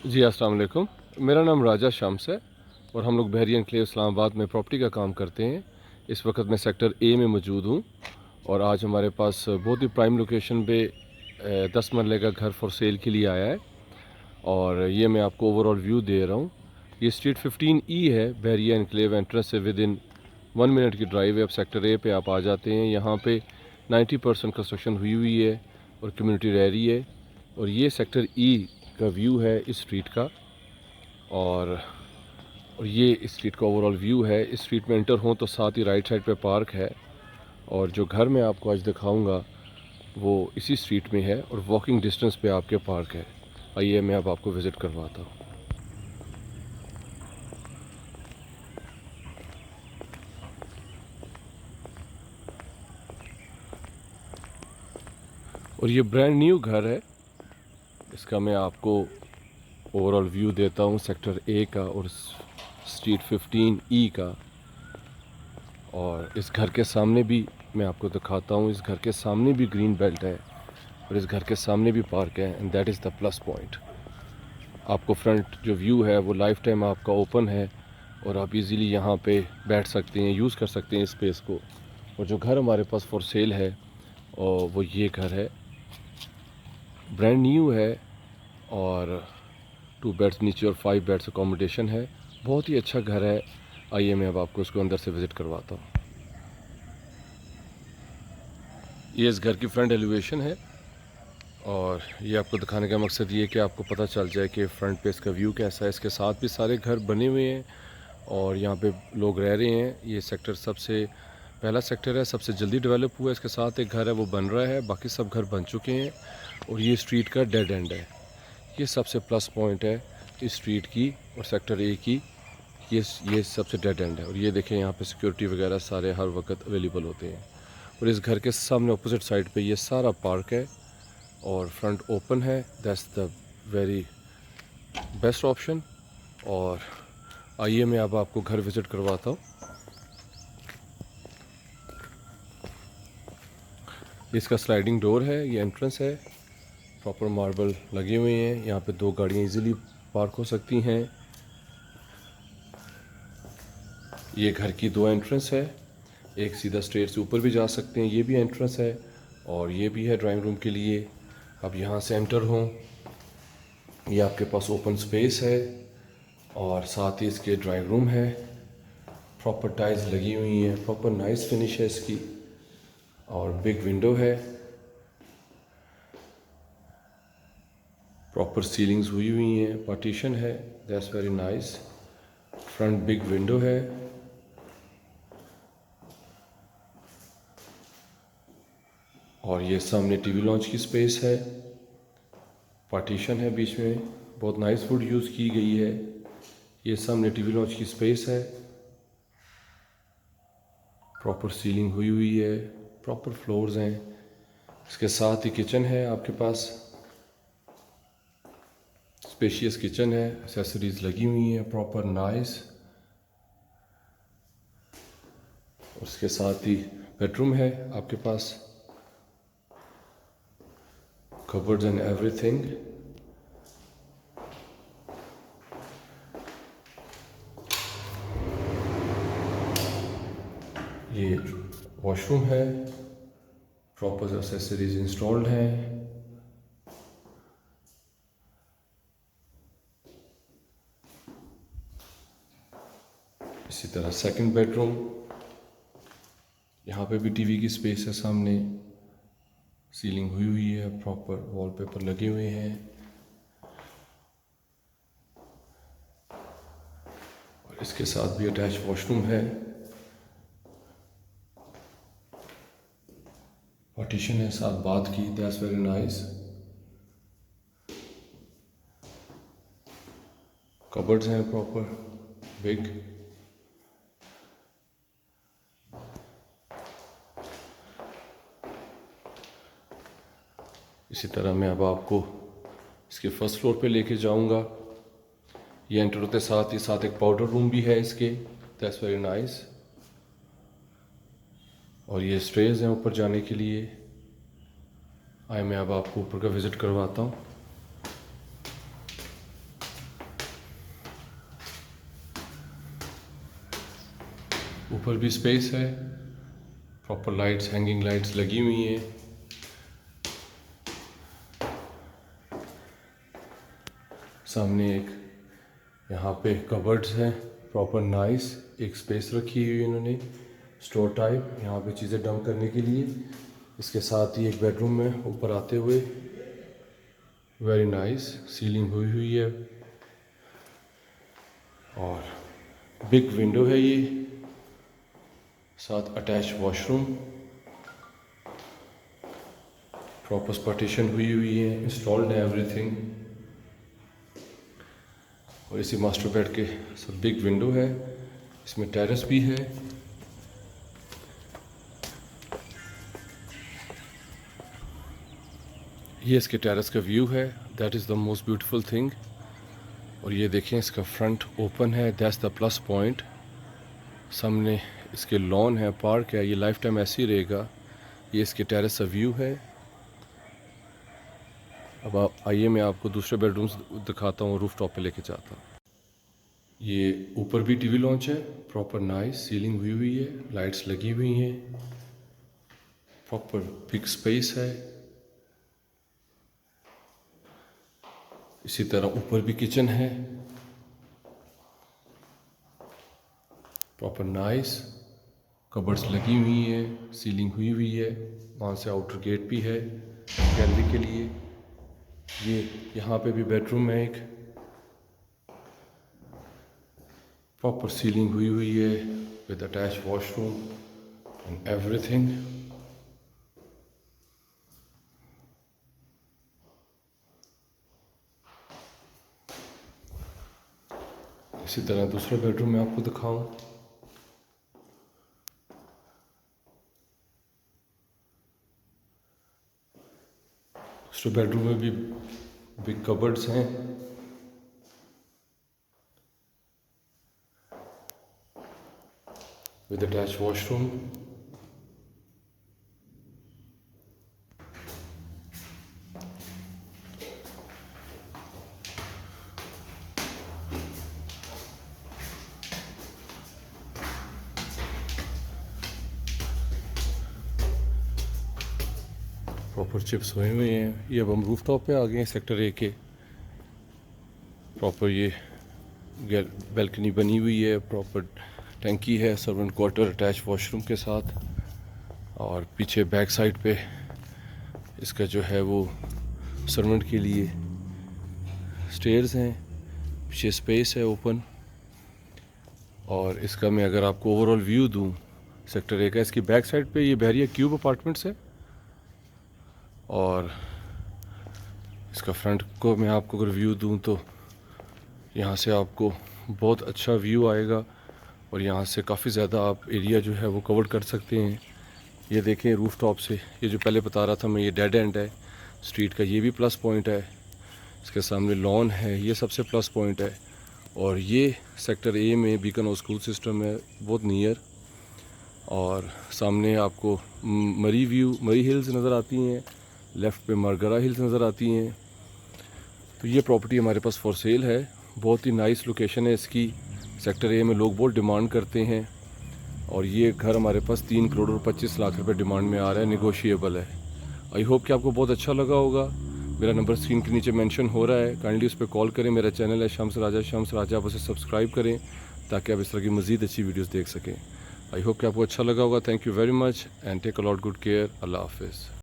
जी अस्सलाम वालेकुम। मेरा नाम राजा शम्स है और हम लोग बहरिया एनक्लेव इस्लामाबाद में प्रॉपर्टी का काम करते हैं। इस वक्त मैं सेक्टर ए में मौजूद हूँ और आज हमारे पास बहुत ही प्राइम लोकेशन पे 10 मरले का घर फॉर सेल के लिए आया है और ये मैं आपको ओवरऑल व्यू दे रहा हूँ। ये स्ट्रीट 15E है, बहरिया एनक्लेव एंट्रेंस से विद इन 1 मिनट की ड्राइव है। अब सेक्टर ए पे आप आ जाते हैं। यहाँ पे 90% कंस्ट्रक्शन हुई हुई है और कम्युनिटी रह रही है। और ये सेक्टर ई का व्यू है इस स्ट्रीट का और ये इस स्ट्रीट का ओवरऑल व्यू है। इस स्ट्रीट में एंटर हों तो साथ ही राइट साइड पे पार्क है और जो घर मैं आपको आज दिखाऊंगा वो इसी स्ट्रीट में है और वॉकिंग डिस्टेंस पे आपके पार्क है। आइए मैं अब आपको विज़िट करवाता हूँ। और ये ब्रांड न्यू घर है, इसका मैं आपको ओवरऑल व्यू देता हूँ सेक्टर ए का और स्ट्रीट 15E का। और इस घर के सामने भी मैं आपको दिखाता हूँ, इस घर के सामने भी ग्रीन बेल्ट है और इस घर के सामने भी पार्क है and that is the plus point. आपको फ्रंट जो व्यू है वो लाइफ टाइम आपका ओपन है और आप इजीली यहाँ पे बैठ सकते हैं, यूज़ कर सकते हैं स्पेस को। और जो घर हमारे पास फॉर सेल है और वो ये घर है, ब्रांड न्यू है और 2 बेड्स नीचे और 5 बेड्स अकोमोडेशन है। बहुत ही अच्छा घर है। आइए मैं अब आपको इसको अंदर से विज़िट करवाता हूँ। ये इस घर की फ्रंट एलिवेशन है और ये आपको दिखाने का मकसद ये है कि आपको पता चल जाए कि फ़्रंट पे इसका व्यू कैसा है। इसके साथ भी सारे घर बने हुए हैं और यहाँ पे लोग रह रहे हैं। ये सेक्टर सबसे पहला सेक्टर है, सबसे जल्दी डेवलप हुआ है। इसके साथ एक घर है वो बन रहा है, बाकी सब घर बन चुके हैं और ये स्ट्रीट का डेड एंड है। ये सबसे प्लस पॉइंट है इस स्ट्रीट की और सेक्टर ए की। ये सबसे डेड एंड है और ये देखें यहाँ पे सिक्योरिटी वगैरह सारे हर वक्त अवेलेबल होते हैं। और इस घर के सामने अपोजिट साइड पे ये सारा पार्क है और फ्रंट ओपन है। That's the very best option. और आइए मैं अब आपको घर विज़िट करवाता हूँ। इसका स्लाइडिंग डोर है, ये एंट्रेंस है, प्रॉपर मार्बल लगे हुए हैं। यहाँ पे 2 गाड़ियाँ इजीली पार्क हो सकती हैं। ये घर की 2 एंट्रेंस है, एक सीधा स्ट्रेट से ऊपर भी जा सकते हैं, ये भी एंट्रेंस है और ये भी है ड्राइंग रूम के लिए। अब यहाँ से एंटर हों, ये आपके पास ओपन स्पेस है और साथ ही इसके ड्राइंग रूम है। प्रॉपर टाइल्स लगी हुई हैं, प्रॉपर नाइस फिनिश है इसकी और बिग विंडो है। प्रॉपर सीलिंग्स हुई हुई हैं, पार्टीशन है, that's very nice. Front big window है और ये सामने टीवी लॉन्च की स्पेस है। पार्टीशन है बीच में, बहुत नाइस वुड यूज़ की गई है। ये सामने टीवी लॉन्च की स्पेस है, प्रॉपर सीलिंग हुई हुई है, प्रॉपर फ्लोर्स हैं। इसके साथ ही किचन है आपके पास, स्पेशियस किचन है, एक्सेसरीज लगी हुई हैं प्रॉपर नाइस। उसके साथ ही बेडरूम है आपके पास, कबर्ड्स एंड एवरीथिंग। ये वॉशरूम है, प्रॉपर एक्सेसरीज इंस्टॉल्ड हैं। इसी तरह सेकंड बेडरूम, यहाँ पे भी टीवी की स्पेस है, सामने सीलिंग हुई हुई है, प्रॉपर वॉलपेपर लगे हुए हैं। और इसके साथ भी अटैच वॉशरूम है, पार्टीशन है साथ बाथ की, दैट्स वेरी नाइस। कबर्ड्स हैं प्रॉपर बिग। इसी तरह मैं अब आपको इसके फर्स्ट फ्लोर पे लेके जाऊंगा। ये एंटर होते साथ ही साथ एक पाउडर रूम भी है इसके, दैट्स वेरी नाइस। और ये स्टेयर्स हैं ऊपर जाने के लिए। आए मैं अब आपको ऊपर का विज़िट करवाता हूँ। ऊपर भी स्पेस है, प्रॉपर लाइट्स, हैंगिंग लाइट्स लगी हुई हैं। सामने एक यहाँ पे कबर्ड्स हैं, प्रॉपर नाइस। एक स्पेस रखी हुई है इन्होंने स्टोर टाइप, यहाँ पे चीज़ें डंप करने के लिए। इसके साथ ही एक बेडरूम है ऊपर आते हुए, वेरी नाइस, सीलिंग हुई हुई है और बिग विंडो है ये, साथ अटैच वॉशरूम, प्रॉपर पार्टीशन हुई हुई है, इंस्टॉल्ड है एवरीथिंग। और इसी मास्टर बेड के सब बिग विंडो है, इसमें टेरेस भी है। ये इसके टेरेस का व्यू है, that is the most beautiful thing. और ये देखें इसका फ्रंट ओपन है, दैट्स द प्लस पॉइंट। सामने इसके लॉन है, पार्क है, ये लाइफ टाइम ऐसे ही रहेगा। ये इसके टेरेस का व्यू है। अब आप आइए, मैं आपको दूसरे बेडरूम्स दिखाता हूँ, रूफ टॉप पे लेके जाता हूँ। ये ऊपर भी टीवी लॉन्च है, प्रॉपर नाइस, सीलिंग हुई हुई है, लाइट्स लगी हुई हैं, प्रॉपर बिग स्पेस है। इसी तरह ऊपर भी किचन है, प्रॉपर नाइस, कबर्ड्स लगी हुई है, सीलिंग हुई हुई है। वहाँ से आउटर गेट भी है गैलरी के लिए। ये यहाँ पे भी बेडरूम है एक, प्रॉपर सीलिंग हुई हुई है with attach washroom and everything. इसी तरह दूसरा बेडरूम मैं आपको दिखाऊं। दूसरे बेडरूम में भी बिग कबर्ड्स हैं, with attached washroom। Proper chips हुए हुए हैं। ये अब हम रूफ टॉप पे आ गए हैं, सेक्टर ए के। प्रॉपर ये बैल्कनी बनी हुई है, प्रॉपर टैंकी है, सर्वेंट क्वार्टर अटैच वॉशरूम के साथ। और पीछे बैक साइड पे इसका जो है वो सर्वेंट के लिए स्टेयर्स हैं, पीछे स्पेस है ओपन। और इसका मैं अगर आपको ओवरऑल व्यू दूं सेक्टर ए का, इसकी बैक साइड पे ये बहरिया क्यूब अपार्टमेंट्स है। और इसका फ्रंट को मैं आपको अगर व्यू दूं तो यहाँ से आपको बहुत अच्छा व्यू आएगा और यहाँ से काफ़ी ज़्यादा आप एरिया जो है वो कवर कर सकते हैं। ये देखें रूफ टॉप से, ये जो पहले बता रहा था मैं, ये डेड एंड है स्ट्रीट का, ये भी प्लस पॉइंट है। इसके सामने लॉन है, ये सबसे प्लस पॉइंट है। और ये सेक्टर ए में बीकन स्कूल सिस्टम है, बहुत नियर। और सामने आपको मरी हिल्स नज़र आती हैं, लेफ़्ट पे मरगरा हिल्स नज़र आती हैं। तो ये प्रॉपर्टी हमारे पास फॉर सेल है, बहुत ही नाइस लोकेशन है इसकी। सेक्टर ए में लोग बहुत डिमांड करते हैं और ये घर हमारे पास 3 करोड़ और 25 लाख रुपए डिमांड में आ रहा है, निगोशिएबल है। आई होप कि आपको बहुत अच्छा लगा होगा। मेरा नंबर स्क्रीन के नीचे मेंशन हो रहा है, काइंडली उस पर कॉल करें। मेरा चैनल है शम्स राजा, आप उसे सब्सक्राइब करें ताकि आप इस तरह की मज़ीद अच्छी वीडियोस देख सकें। आई होप कि आपको अच्छा लगा होगा। Thank you very much and take a lot good care. अल्लाह हाफिज़।